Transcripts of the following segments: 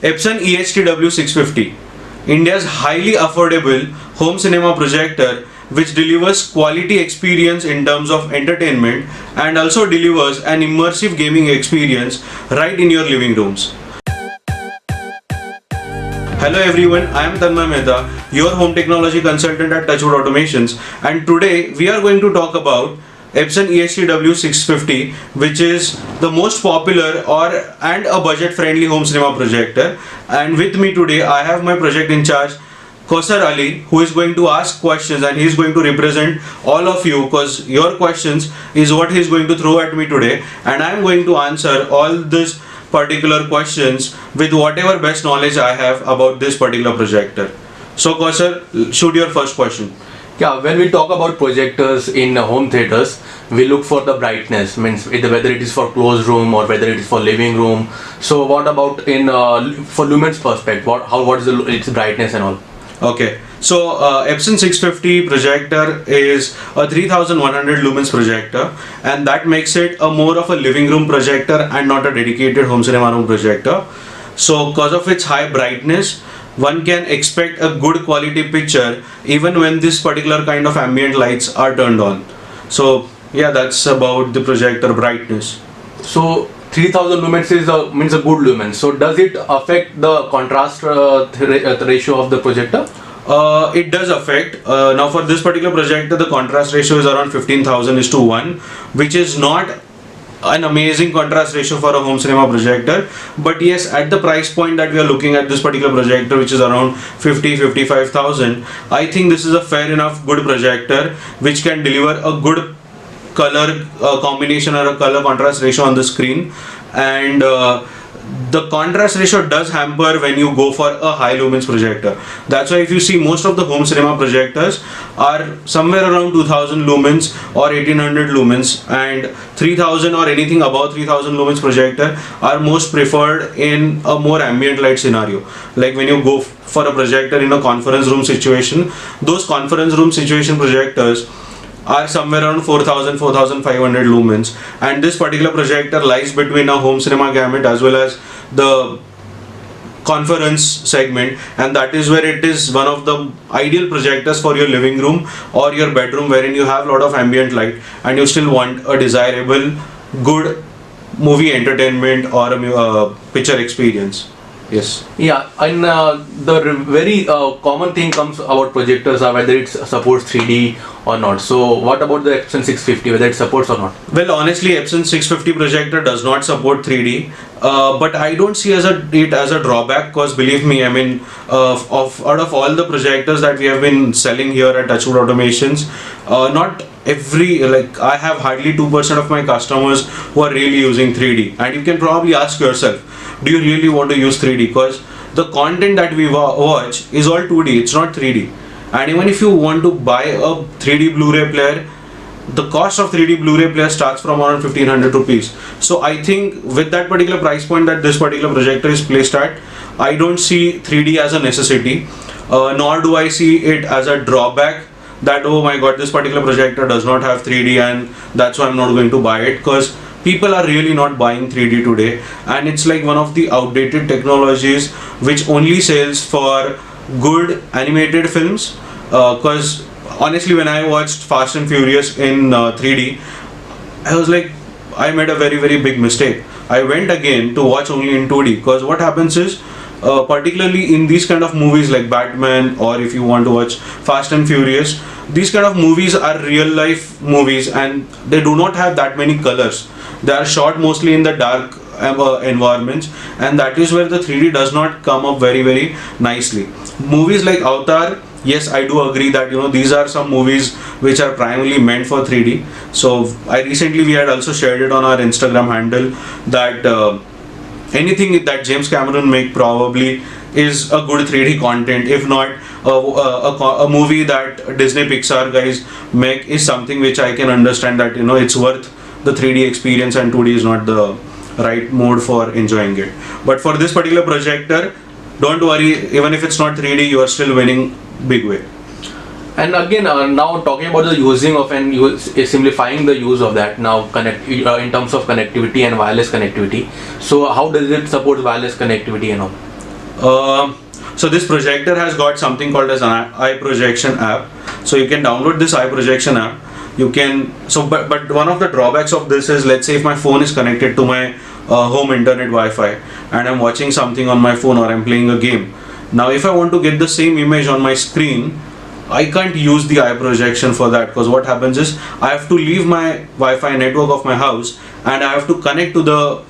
Epson EHTW650, India's highly affordable home cinema projector which delivers quality experience in terms of entertainment and also delivers an immersive gaming experience right in your living rooms. Hello everyone, I am Tanmay Mehta, your home technology consultant at Touchwood Automations, and today we are going to talk about Epson EHTW650, which is the most popular and a budget friendly home cinema projector. And with me today I have my project in charge Kausar Ali, who is going to ask questions and he is going to represent all of you because your questions is what he is going to throw at me today, and I am going to answer all these particular questions with whatever best knowledge I have about this particular projector. So Kausar, shoot your first question. Yeah, when we talk about projectors in home theaters, we look for the brightness, means whether it is for closed room or whether it is for living room. So what about in for lumens perspective? What is its brightness and all? Okay, so Epson 650 projector is a 3100 lumens projector, and that makes it a more of a living room projector and not a dedicated home cinema room projector. So because of its high brightness, one can expect a good quality picture even when this particular kind of ambient lights are turned on. So yeah, that's about the projector brightness. So 3000 lumens means a good lumen. So does it affect the contrast ratio of the projector? It does affect. Now for this particular projector, the contrast ratio is around 15,000:1, which is not an amazing contrast ratio for a home cinema projector, but yes, at the price point that we are looking at this particular projector, which is around 55,000, I think this is a fair enough good projector which can deliver a good color combination or a color contrast ratio on the screen. And the contrast ratio does hamper when you go for a high lumens projector. That's why if you see, most of the home cinema projectors are somewhere around 2000 lumens or 1800 lumens, and 3000 or anything above 3000 lumens projector are most preferred in a more ambient light scenario. Like when you go for a projector in a conference room situation, those conference room situation projectors are somewhere around 4500 lumens, and this particular projector lies between a home cinema gamut as well as the conference segment, and that is where it is one of the ideal projectors for your living room or your bedroom, wherein you have a lot of ambient light and you still want a desirable good movie entertainment or a picture experience. Yes. Yeah, and the very common thing comes about projectors are whether it supports 3D or not. So what about the Epson 650, whether it supports or not? Well, honestly, Epson 650 projector does not support 3D, but I don't see it as a drawback, because believe me, I mean, out of all the projectors that we have been selling here at Touchwood Automations, not I have hardly 2% of my customers who are really using 3D, and you can probably ask yourself, do you really want to use 3D? Because the content that we watch is all 2D, it's not 3D. And even if you want to buy a 3D Blu-ray player, the cost of 3D Blu-ray player starts from around 1500 rupees. So I think with that particular price point that this particular projector is placed at, I don't see 3D as a necessity, nor do I see it as a drawback that, oh my god, this particular projector does not have 3D and that's why I'm not going to buy it, because people are really not buying 3D today, and it's like one of the outdated technologies which only sells for good animated films. Because honestly, when I watched Fast and Furious in 3D, I was like, I made a very big mistake. I went again to watch only in 2D, because what happens is, particularly in these kind of movies like Batman, or if you want to watch Fast and Furious, these kind of movies are real life movies and they do not have that many colors. They are shot mostly in the dark environments, and that is where the 3D does not come up very nicely. Movies like Avatar, yes, I do agree that these are some movies which are primarily meant for 3D. So we had also shared it on our Instagram handle that anything that James Cameron make probably is a good 3D content. If not, a movie that Disney Pixar guys make is something which I can understand that it's worth the 3D experience, and 2D is not the right mode for enjoying it. But for this particular projector, don't worry, even if it's not 3D, you are still winning big way. And again, now talking about the using of and simplifying the use of that now in terms of connectivity and wireless connectivity. So how does it support wireless connectivity and all? So this projector has got something called as an eye projection app. So you can download this eye projection app. You can, but one of the drawbacks of this is, let's say if my phone is connected to my home internet Wi-Fi and I'm watching something on my phone or I'm playing a game. Now if I want to get the same image on my screen, I can't use the eye projection for that, because what happens is I have to leave my Wi-Fi network of my house and I have to connect to the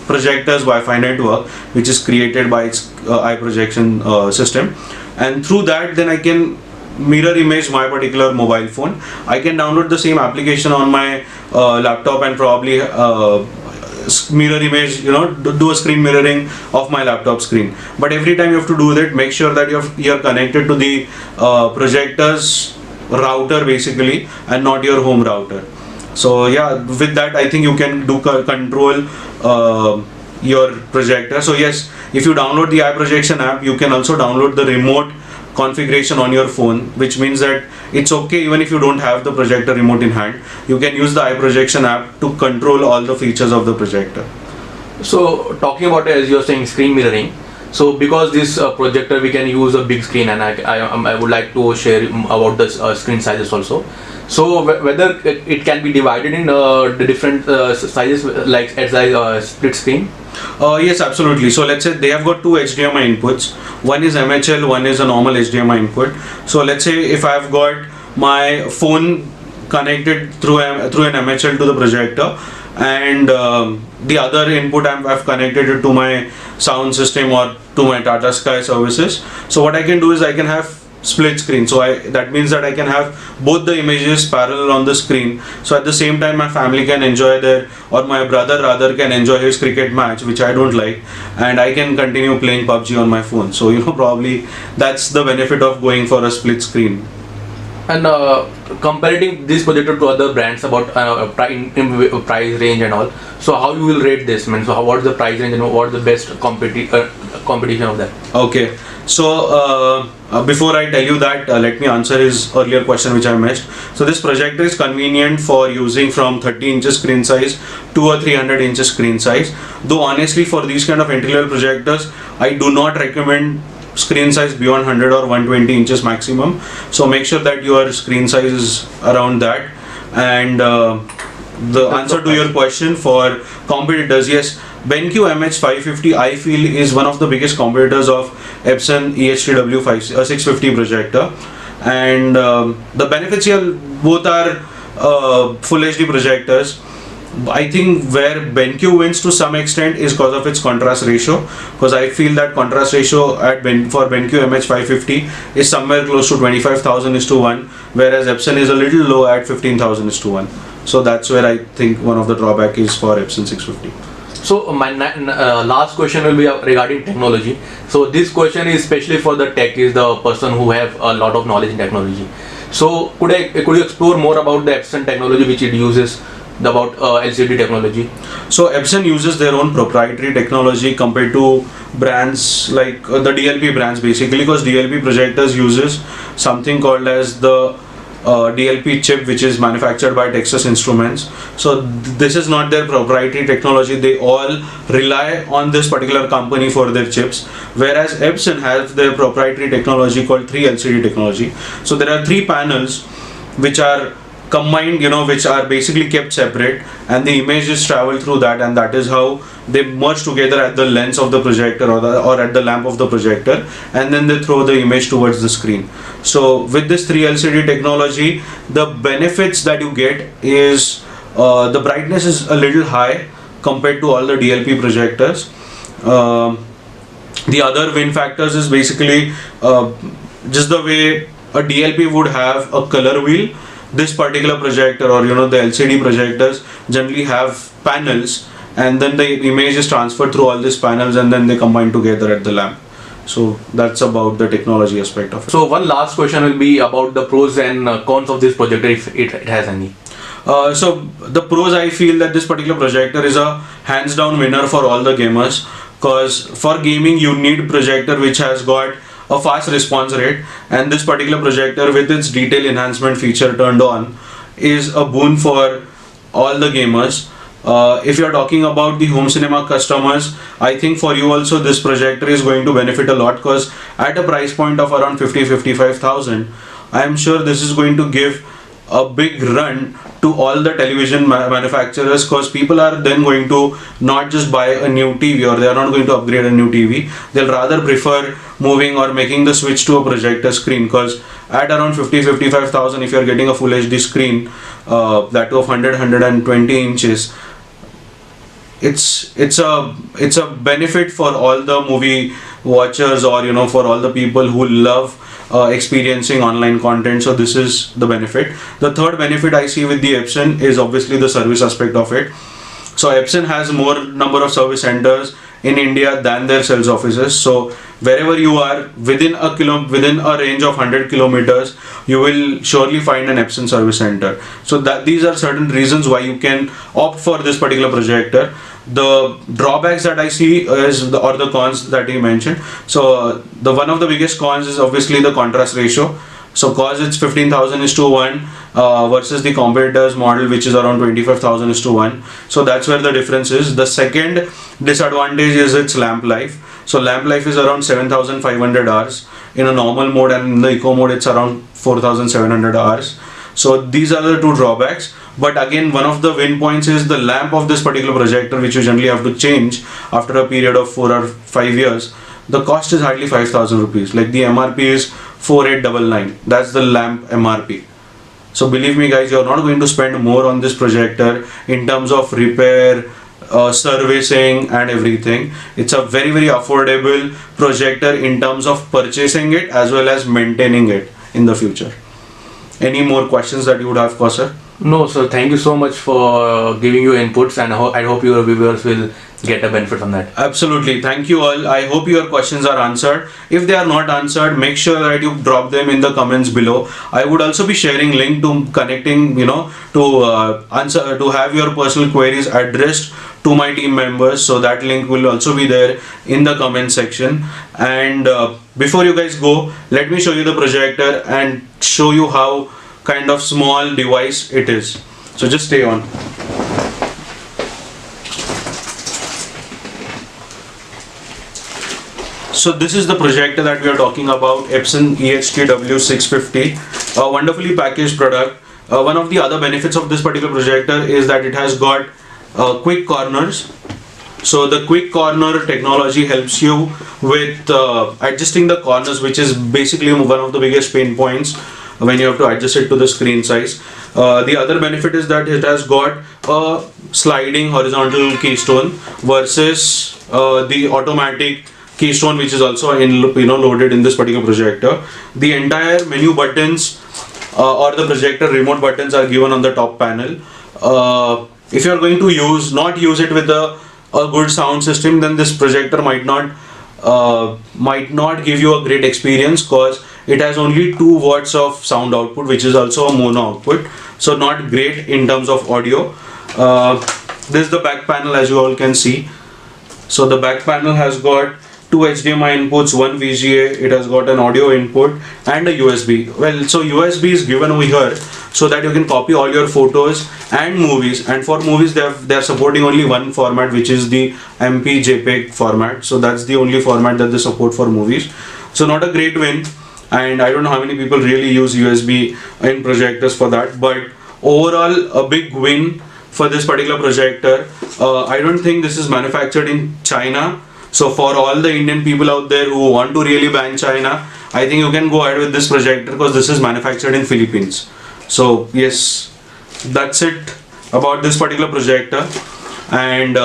projector's Wi-Fi network, which is created by its eye projection system, and through that then I can mirror image my particular mobile phone. I can download the same application on my laptop and probably mirror image, do a screen mirroring of my laptop screen. But every time you have to do that, make sure that you're connected to the projector's router basically, and not your home router. So yeah, with that I think you can do control your projector. So yes, if you download the eye projection app, you can also download the remote configuration on your phone, which means that it's okay even if you don't have the projector remote in hand, you can use the eye projection app to control all the features of the projector. So talking about, as you're saying, screen mirroring, so because this projector we can use a big screen, and I would like to share about the screen sizes also. So whether it can be divided in the different sizes, like as a split screen? Yes, absolutely. So let's say they have got two HDMI inputs. One is MHL, one is a normal HDMI input. So let's say if I've got my phone connected through an MHL to the projector, and the other input I've connected it to my sound system or to my Tata Sky services. So what I can do is I can have split screen. So that means that I can have both the images parallel on the screen. So at the same time my family can enjoy their, or my brother rather can enjoy his cricket match, which I don't like, and I can continue playing PUBG on my phone. So probably that's the benefit of going for a split screen. And comparing this projector to other brands about price range and all, so how you will rate this? So what's the price range and what's the best competition of that? Okay, so before I tell you that, let me answer his earlier question which I missed. So this projector is convenient for using from 30 inches screen size to a 300 inches screen size. Though honestly, for these kind of entry level projectors, I do not recommend screen size beyond 100 or 120 inches maximum. So make sure that your screen size is around that. And the answer to your question for competitors, yes, BenQ MH550 I feel is one of the biggest competitors of Epson EHTW 650 projector, and the benefits here both are full HD projectors. I think where BenQ wins to some extent is because of its contrast ratio, because I feel that contrast ratio for BenQ MH550 is somewhere close to 25,000:1, whereas Epson is a little low at 15,000:1. So that's where I think one of the drawback is for Epson 650. So my last question will be regarding technology. So this question is especially for the tech, is the person who have a lot of knowledge in technology. So could you explore more about the Epson technology which it uses, about LCD technology? So Epson uses their own proprietary technology compared to brands like the DLP brands basically, because DLP projectors uses something called as the DLP chip, which is manufactured by Texas Instruments. So this is not their proprietary technology. They all rely on this particular company for their chips, whereas Epson has their proprietary technology called 3LCD technology. So there are three panels which are combined, which are basically kept separate, and the images travel through that, and that is how they merge together at the lens of the projector or at the lamp of the projector, and then they throw the image towards the screen. So with this 3LCD technology, the benefits that you get is the brightness is a little high compared to all the DLP projectors. The other win factors is basically just the way a DLP would have a color wheel. This particular projector, or the LCD projectors, generally have panels, and then the image is transferred through all these panels and then they combine together at the lamp. So that's about the technology aspect of it. So one last question will be about the pros and cons of this projector, if it has any. So the pros, I feel that this particular projector is a hands down winner for all the gamers, because for gaming you need projector which has got a fast response rate, and this particular projector with its detail enhancement feature turned on is a boon for all the gamers. If you're talking about the home cinema customers, I think for you also this projector is going to benefit a lot, because at a price point of around 50-55,000, I am sure this is going to give a big run to all the television manufacturers, because people are then going to not just buy a new TV, or they are not going to upgrade a new TV. They'll rather prefer moving or making the switch to a projector screen, because at around 50-55,000, if you're getting a full HD screen, that to of 100-120 inches, it's a benefit for all the movie watchers, or for all the people who love experiencing online content. So this is the benefit. The third benefit I see with the Epson is obviously the service aspect of it. So Epson has more number of service centers in India than their sales offices. So wherever you are within a range of 100 kilometers, you will surely find an Epson service center. So that these are certain reasons why you can opt for this particular projector. The drawbacks that I see is or the cons that you mentioned. So the one of the biggest cons is obviously the contrast ratio. So cause it's 15,000:1 versus the competitor's model, which is around 25,000:1. So that's where the difference is. The second disadvantage is its lamp life. So lamp life is around 7,500 hours in a normal mode, and in the eco mode it's around 4,700 hours. So these are the two drawbacks. But again, one of the win points is the lamp of this particular projector, which you generally have to change after a period of 4 or 5 years. The cost is hardly 5,000 rupees. Like the MRP is 4,899. That's the lamp MRP. So believe me guys, you're not going to spend more on this projector in terms of repair, servicing and everything. It's a very affordable projector in terms of purchasing it as well as maintaining it in the future. Any more questions that you would have, Kausar? No, sir. Thank you so much for giving your inputs, and I hope your viewers will get a benefit from that. Absolutely. Thank you all. I hope your questions are answered. If they are not answered, make sure that you drop them in the comments below. I would also be sharing link to connecting, to have your personal queries addressed to my team members. So that link will also be there in the comment section. And before you guys go, let me show you the projector and show you how kind of small device it is. So just stay on. So this is the projector that we are talking about, Epson EHTW650, a wonderfully packaged product. One of the other benefits of this particular projector is that it has got quick corners. So the quick corner technology helps you with adjusting the corners, which is basically one of the biggest pain points when you have to adjust it to the screen size. The other benefit is that it has got a sliding horizontal keystone versus the automatic keystone, which is also loaded in this particular projector. The entire menu buttons or the projector remote buttons are given on the top panel. If you are going to not use it with a good sound system, then this projector might not give you a great experience, because it has only 2 watts of sound output, which is also a mono output, so not great in terms of audio. This is the back panel, as you all can see. So the back panel has got 2 HDMI inputs, 1 VGA, it has got an audio input and a USB. Well, so USB is given over here so that you can copy all your photos and movies, and for movies they are supporting only one format, which is the MP JPEG format. So that's the only format that they support for movies. So not a great win, and I don't know how many people really use USB in projectors for that, but overall a big win for this particular projector. I don't think this is manufactured in China. So for all the Indian people out there who want to really ban China, I think you can go ahead with this projector, because this is manufactured in Philippines. So yes, that's it about this particular projector. And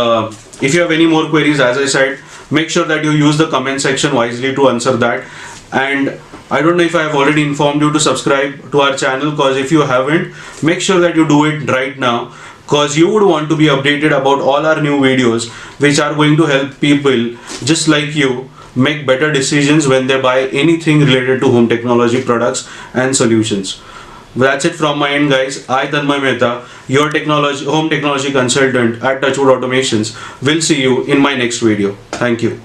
if you have any more queries, as I said, make sure that you use the comment section wisely to answer that. And I don't know if I have already informed you to subscribe to our channel, because if you haven't, make sure that you do it right now, because you would want to be updated about all our new videos, which are going to help people just like you make better decisions when they buy anything related to home technology products and solutions. That's it from my end, guys. I, Tanmay Mehta, your home technology consultant at Touchwood Automations, will see you in my next video. Thank you.